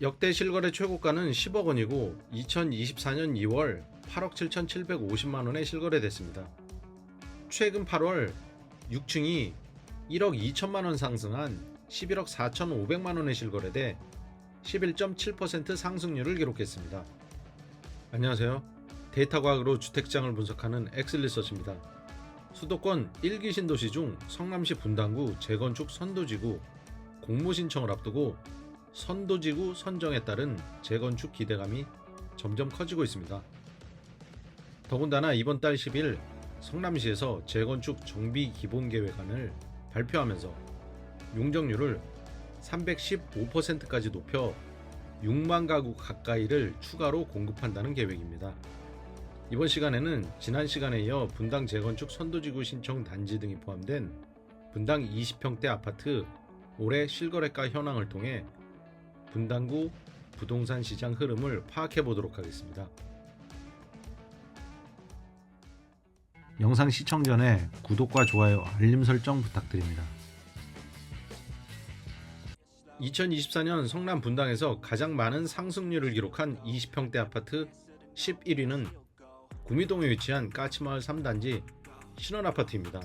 역대 실거래 최고가는 10억 원이고 2024년 2월 8억 7,750만 원에 실거래됐습니다. 최근 8월 6층이 1억 2천만 원 상승한 11억 4,500만 원에 실거래돼 11.7% 상승률을 기록했습니다. 안녕하세요. 데이터 과학으로 주택시장을 분석하는 엑슬리서치입니다. 수도권 1기 신도시 중 성남시 분당구 재건축 선도지구 공모 신청을 앞두고 선도지구 선정에 따른 재건축 기대감이 점점 커지고 있습니다. 더군다나 이번 달 10일 성남시에서 재건축 정비 기본계획안을 발표하면서 용적률을 315%까지 높여 6만 가구 가까이를 추가로 공급한다는 계획입니다. 이번 시간에는 지난 시간에 이어 분당 재건축 선도지구 신청 단지 등이 포함된 분당 20평대 아파트 올해 실거래가 현황을 통해 분당구 부동산 시장 흐름을 파악해 보도록 하겠습니다. 영상 시청 전에 구독과 좋아요, 알림 설정 부탁드립니다. 2024년 성남 분당에서 가장 많은 상승률을 기록한 20평대 아파트 11위는 구미동에 위치한 까치마을 3단지 신원아파트입니다.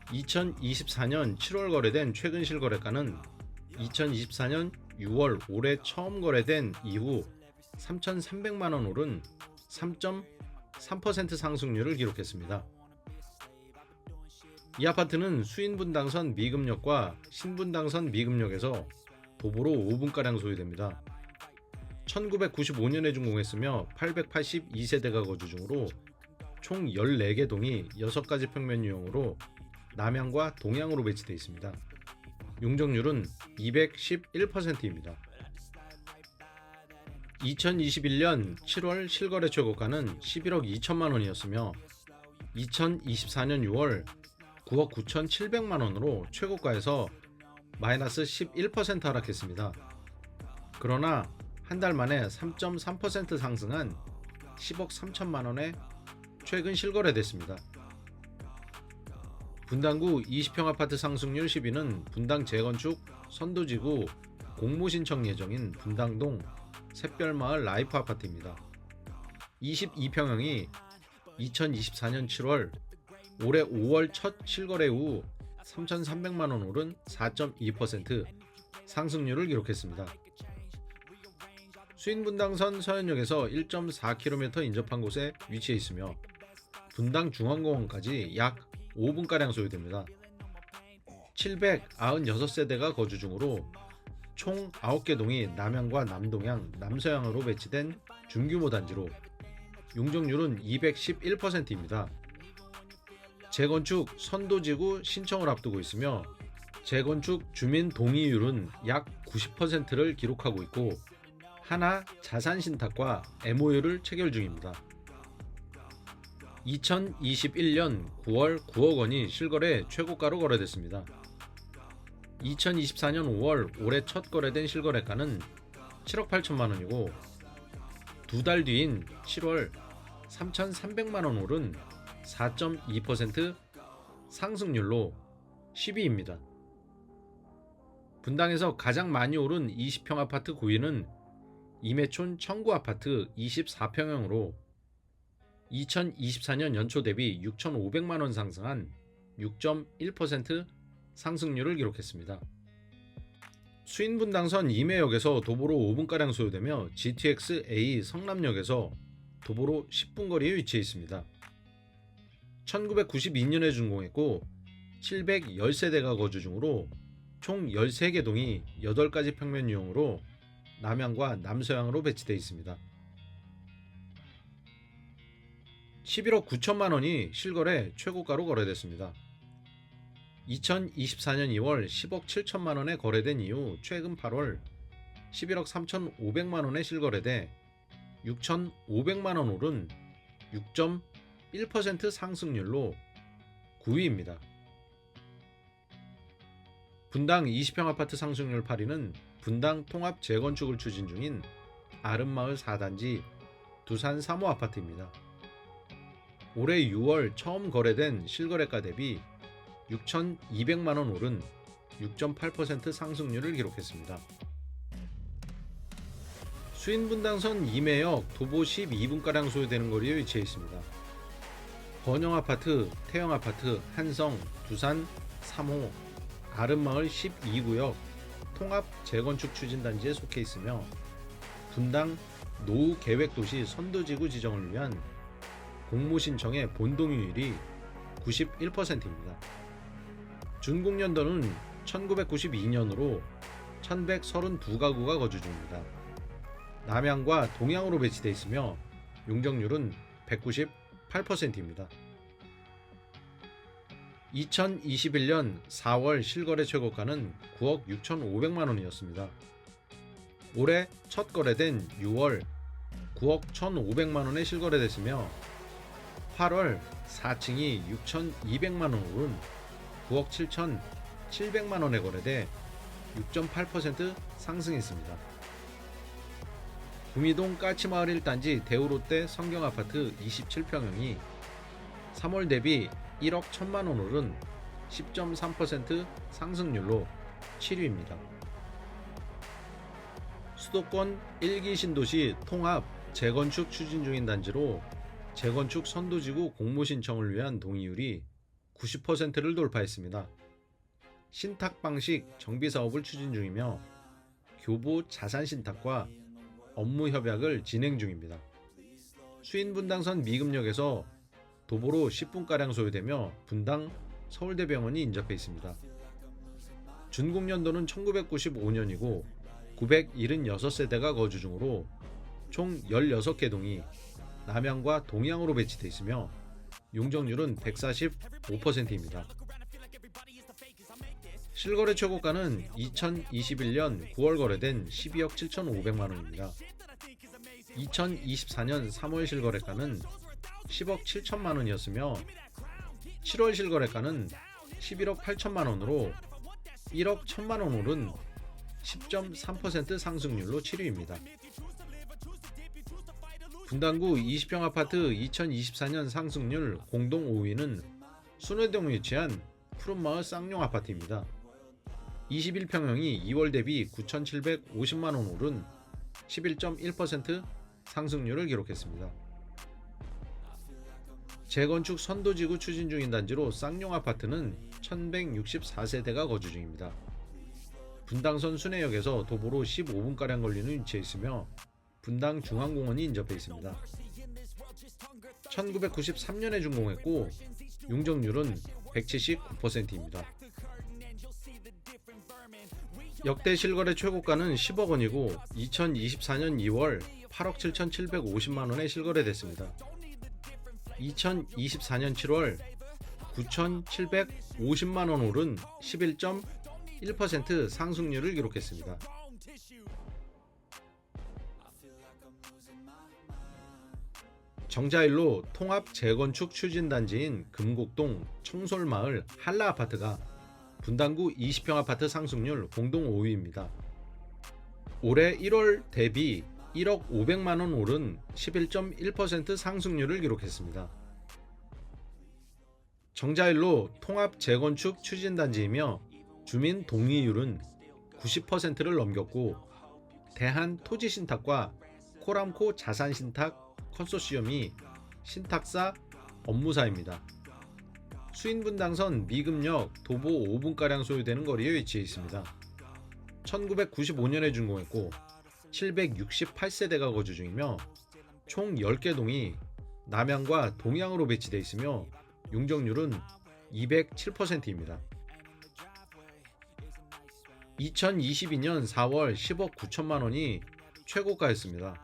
2024년 7월 거래된 최근 실거래가는 2024년 6월 올해 처음 거래된 이후 3,300만원 오른 3.3% 상승률을 기록했습니다. 이 아파트는 수인분당선 미금역과 신분당선 미금역에서 도보로 5분가량 소유됩니다. 1995년에 준공했으며 882세대가 거주 중으로 총 14개 동이 6가지 평면 유형으로 남향과 동향으로 배치되어 있습니다. 용적률은 211%입니다. 2021년 7월 실거래 최고가는 11억 2천만 원이었으며 2024년 6월 9억 9,700만 원으로 최고가에서 마이너스 11% 하락했습니다. 그러나 한 달 만에 3.3% 상승한 10억 3천만 원에 최근 실거래됐습니다. 분당구 20평 아파트 상승률 10위는 분당 재건축 선도지구 공모 신청 예정인 분당동 샛별마을 라이프 아파트입니다. 22평형이 2024년 7월 올해 5월 첫 실거래 후 3,300만 원 오른 4.2% 상승률을 기록했습니다. 수인분당선 서현역에서 1.4km 인접한 곳에 위치해 있으며 분당 중앙공원까지 약 5분가량 소유됩니다. 796세대가 거주 중으로 총 9개 동이 남향과 남동향, 남서향으로 배치된 중규모 단지로 용적률은 211%입니다. 재건축 선도지구 신청을 앞두고 있으며 재건축 주민 동의율은 약 90%를 기록하고 있고 하나 자산신탁과 MOU를 체결 중입니다. 2021년 9월 9억 원이 실거래 최고가로 거래됐습니다. 2024년 5월 올해 첫 거래된 실거래가는 7억 8천만 원이고 두 달 뒤인 7월 3,300만 원 오른 4.2% 상승률로 10위입니다. 분당에서 가장 많이 오른 20평 아파트 9위는 임해촌 청구아파트 24평형으로 2024년 연초 대비 6,500만 원 상승한 6.1% 상승률을 기록했습니다. 수인분당선 임해역에서 도보로 5분가량 소요되며 GTX-A 성남역에서 도보로 10분 거리에 위치해 있습니다. 1992년에 준공했고 710세대가 거주 중으로 총 13개 동이 8가지 평면 유형으로 남향과 남서향으로 배치되어 있습니다. 11억 9천만 원이 실거래 최고가로 거래됐습니다. 2024년 2월 10억 7천만 원에 거래된 이후 최근 8월 11억 3,500만 원에 실거래돼 6,500만 원 오른 6.1% 상승률로 9위입니다. 분당 20평 아파트 상승률 8위는 분당 통합 재건축을 추진 중인 아름마을 4단지 두산 3호 아파트입니다. 올해 6월 처음 거래된 실거래가 대비 6,200만 원 오른 6.8% 상승률을 기록했습니다. 수인분당선 임해역 도보 12분가량 소요되는 거리에 위치해 있습니다. 번영아파트, 태영아파트, 한성, 두산, 3호, 아름마을 12구역 통합 재건축 추진단지에 속해 있으며 분당 노후계획도시 선도지구 지정을 위한 공모신청의 본동의율이 91%입니다. 준공연도는 1992년으로 1132가구가 거주 중입니다. 남향과 동향으로 배치되어 있으며 용적률은 198%입니다. 2021년 4월 실거래 최고가는 9억 6,500만원이었습니다. 올해 첫 거래된 6월 9억 1,500만원에 실거래됐으며 8월 4층이 6,200만원 오른 9억 7,700만원에 거래돼 6.8% 상승했습니다. 구미동 까치마을 1단지 대우롯데 성경아파트 27평형이 3월 대비 1억 1천만원 오른 10.3% 상승률로 7위입니다. 수도권 1기 신도시 통합 재건축 추진 중인 단지로 재건축 선도지구 공모신청을 위한 동의율이 90%를 돌파했습니다. 신탁 방식 정비사업을 추진 중이며 교보 자산신탁과 업무 협약을 진행 중입니다. 수인분당선 미금역에서 도보로 10분가량 소요되며 분당 서울대병원이 인접해 있습니다. 준공연도는 1995년이고 976세대가 거주 중으로 총 16개 동이 남향과 동향으로 배치되어 있으며 용적률은 145%입니다. 실거래 최고가는 2021년 9월 거래된 12억 7,500만원입니다. 2024년 3월 실거래가는 10억 7천만원이었으며 7월 실거래가는 11억 8천만원으로 1억 1천만원 오른 10.3% 상승률로 7위입니다. 분당구 20평 아파트 2024년 상승률 공동 5위는 순회동에 위치한 푸른마을 쌍용 아파트입니다. 21평형이 2월 대비 9,750만원 오른 11.1% 상승률을 기록했습니다. 재건축 선도지구 추진 중인 단지로 쌍용 아파트는 1164세대가 거주 중입니다. 분당선 순회역에서 도보로 15분가량 걸리는 위치에 있으며 분당 중앙공원이 인접해 있습니다. 1993년에 준공했고 용적률은 179%입니다. 역대 실거래 최고가는 10억 원이고 2024년 2월 8억 7,750만원에 실거래됐습니다. 2024년 7월 9,750만원 오른 11.1% 상승률을 기록했습니다. 정자일로 통합 재건축 추진단지인 금곡동 청솔마을 한라아파트가 분당구 20평 아파트 상승률 공동 5위입니다. 올해 1월 대비 1억 500만원 오른 11.1% 상승률을 기록했습니다. 정자일로 통합 재건축 추진단지이며 주민 동의율은 90%를 넘겼고 대한토지신탁과 코람코 자산신탁 컨소시엄이 신탁사 업무사입니다. 수인분당선 미금역 도보 5분가량 소요되는 거리에 위치해 있습니다. 1995년에 준공했고 768세대가 거주 중이며 총 10개 동이 남향과 동향으로 배치되어 있으며 용적률은 207%입니다. 2022년 4월 10억 9천만원이 최고가였습니다.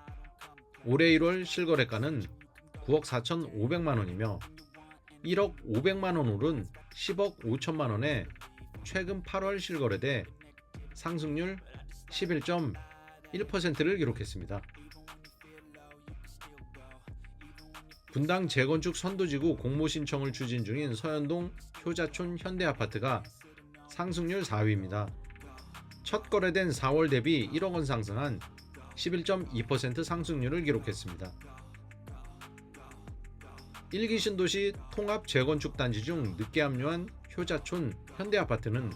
올해 1월 실거래가는 9억 4,500만원이며 1억 500만원 오른 10억 5천만원에 최근 8월 실거래돼 상승률 11.1%를 기록했습니다. 분당 재건축 선도지구 공모신청을 추진 중인 서현동 효자촌 현대아파트가 상승률 4위입니다. 첫 거래된 4월 대비 1억 원 상승한 11.2% 상승률을 기록했습니다. 1기 신도시 통합 재건축 단지 중 늦게 합류한 효자촌 현대아파트는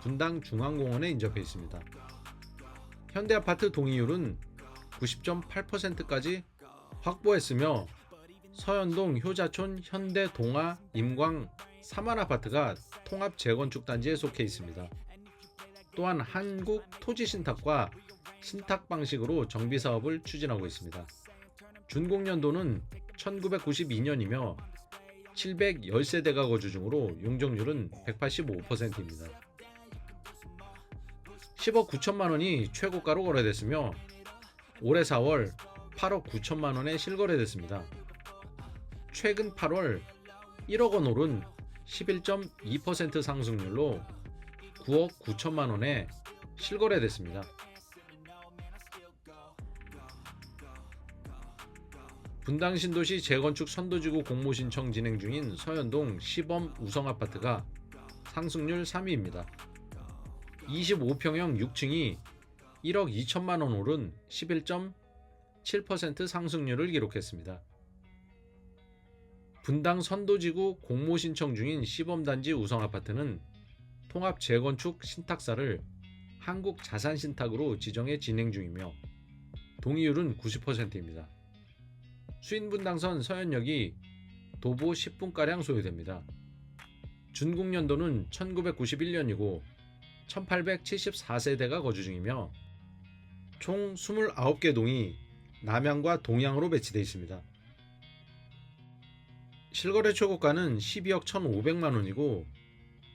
분당 중앙공원에 인접해 있습니다. 현대아파트 동의율은 90.8%까지 확보했으며 서현동, 효자촌, 현대, 동아, 임광 3한 아파트가 통합 재건축 단지에 속해 있습니다. 또한 한국토지신탁과 신탁 방식으로 정비 사업을 추진하고 있습니다. 준공연도는 1992년이며 713세대가 거주 중으로 용적률은 185%입니다. 10억 9천만 원이 최고가로 거래됐으며 올해 4월 8억 9천만 원에 실거래됐습니다. 최근 8월 1억 원 오른 11.2% 상승률로 9억 9천만 원에 실거래됐습니다. 분당 신도시 재건축 선도지구 공모신청 진행 중인 서현동 시범 우성아파트가 상승률 3위입니다. 25평형 6층이 1억 2천만 원 오른 11.7% 상승률을 기록했습니다. 분당 선도지구 공모신청 중인 시범단지 우성아파트는 통합 재건축 신탁사를 한국자산신탁으로 지정해 진행 중이며 동의율은 90%입니다. 수인분당선 서현역이 도보 10분가량 소요됩니다. 준공연도는 1991년이고 1874세대가 거주 중이며 총 29개 동이 남향과 동향으로 배치되어 있습니다. 실거래 최고가는 12억 1,500만 원이고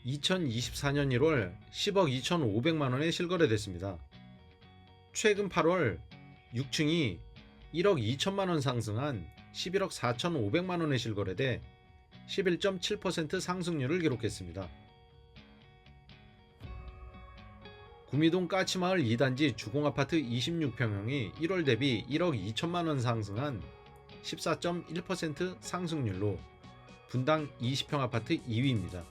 2024년 1월 10억 2,500만 원에 실거래됐습니다. 최근 8월 6층이 1억 2천만 원 상승한 11억 4,500만 원에 실거래돼 11.7% 상승률을 기록했습니다. 구미동 까치마을 2단지 주공아파트 26평형이 1월 대비 1억 2천만 원 상승한 14.1% 상승률로 분당 20평 아파트 2위입니다.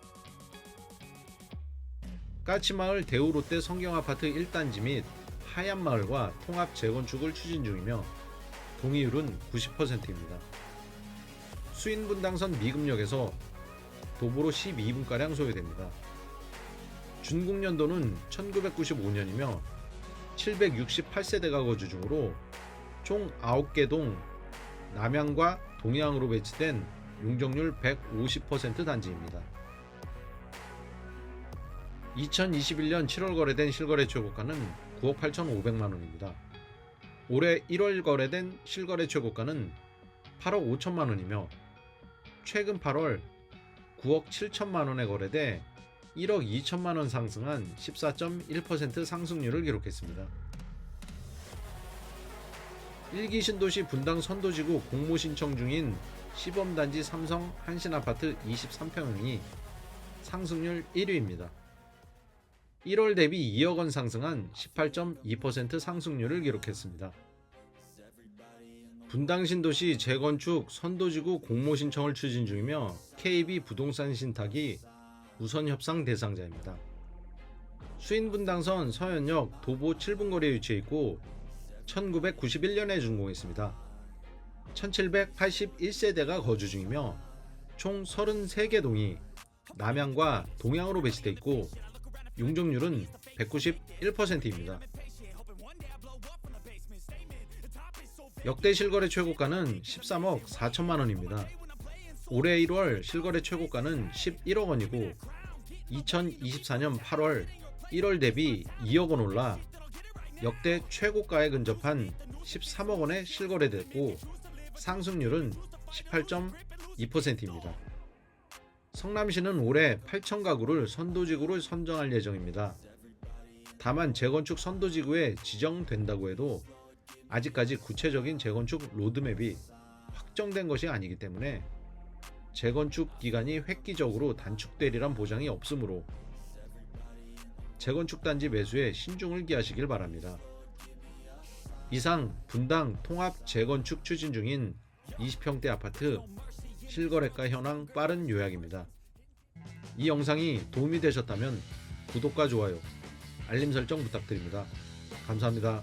까치마을 대우롯데 성경아파트 1단지 및 하얀마을과 통합 재건축을 추진 중이며 동의율은 90%입니다. 수인분당선 미금역에서 도보로 12분가량 소요됩니다. 준공연도는 1995년이며 768세대가 거주 중으로 총 9개 동 남향과 동향으로 배치된 용적률 150% 단지입니다. 2021년 7월 거래된 실거래 최고가는 9억 8,500만 원입니다. 올해 1월 거래된 실거래 최고가는 8억 5천만 원이며 최근 8월 9억 7천만 원에 거래돼 1억 2천만 원 상승한 14.1% 상승률을 기록했습니다. 1기 신도시 분당 선도지구 공모신청 중인 시범단지 삼성 한신아파트 23평형이 상승률 1위입니다. 1월 대비 2억 원 상승한 18.2% 상승률을 기록했습니다. 분당 신도시 재건축 선도지구 공모신청을 추진 중이며 KB 부동산 신탁이 우선 협상 대상자입니다. 수인분당선 서현역 도보 7분 거리에 위치해 있고 1991년에 준공했습니다. 1781세대가 거주 중이며 총 33개 동이 남향과 동향으로 배치되어 있고 용적률은 191%입니다. 역대 실거래 최고가는 13억 4천만 원입니다. 올해 1월 실거래 최고가는 11억 원이고 2024년 8월 1월 대비 2억 원 올라 역대 최고가에 근접한 13억 원에 실거래됐고 상승률은 18.2%입니다. 성남시는 올해 8천 가구를 선도지구로 선정할 예정입니다. 다만 재건축 선도지구에 지정된다고 해도 아직까지 구체적인 재건축 로드맵이 확정된 것이 아니기 때문에 재건축 기간이 획기적으로 단축되리란 보장이 없으므로 재건축 단지 매수에 신중을 기하시길 바랍니다. 이상 분당 통합 재건축 추진 중인 20평대 아파트 실거래가 현황 빠른 요약입니다. 이 영상이 도움이 되셨다면 구독과 좋아요, 알림 설정 부탁드립니다. 감사합니다.